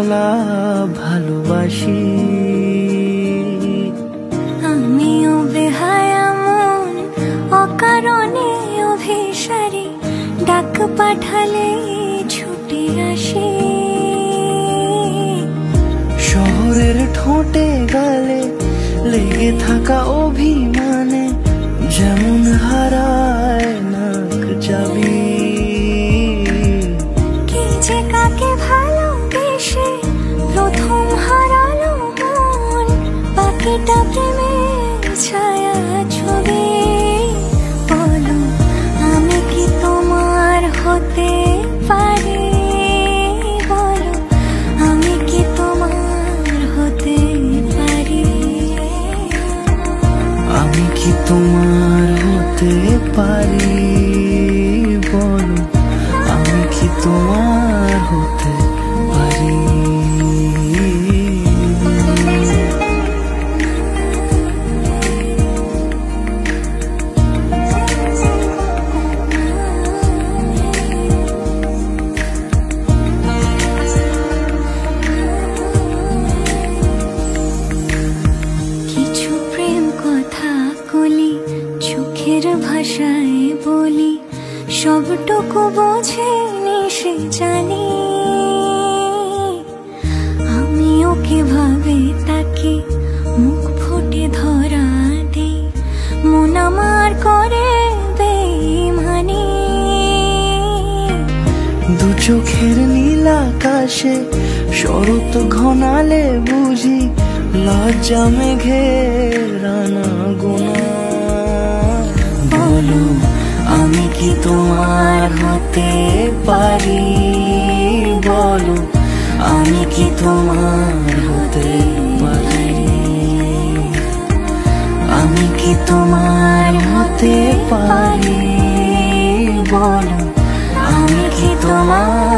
বলা ভালোবাসি। আমিও বেহায়া মন অকারণে অভিসারী, ডাক পাঠালে ছুটে আসি। শহরের ঠোঁটে গালে লেগে থাকা অভিমানে যেমন হারায় নাক চাবি। কে যে কাকে ভালোবেসে প্রথম হারালো মন, বাকিটা প্রেমের ছায়া ছবি। বলো আমি কি তোমার হতে পারি, বলো আমি কি তোমার হতে পারি, আমি কি তোমার হতে পারি, বলো আমি কি তোমার হতে পারি। কিছু প্রেম কথা কলি চোখের ভাষায় বলি, সবটুকু বোঝেনি সে জানি। আমি ওকে ভাবে তাকে মুখ ফুটে ধরা দেই, মন আমার করে বেইমানি। দু চোখের নীল আকাশে শরৎ ঘনালে বুঝি লজ্জা মেঘের আনাগোনা। বলো আমি কি তোমার হতে পারি, বলো আমি কি তোমার হতে পারি, আমি কি তোমার হতে পারি, বলো আমি কি তোমার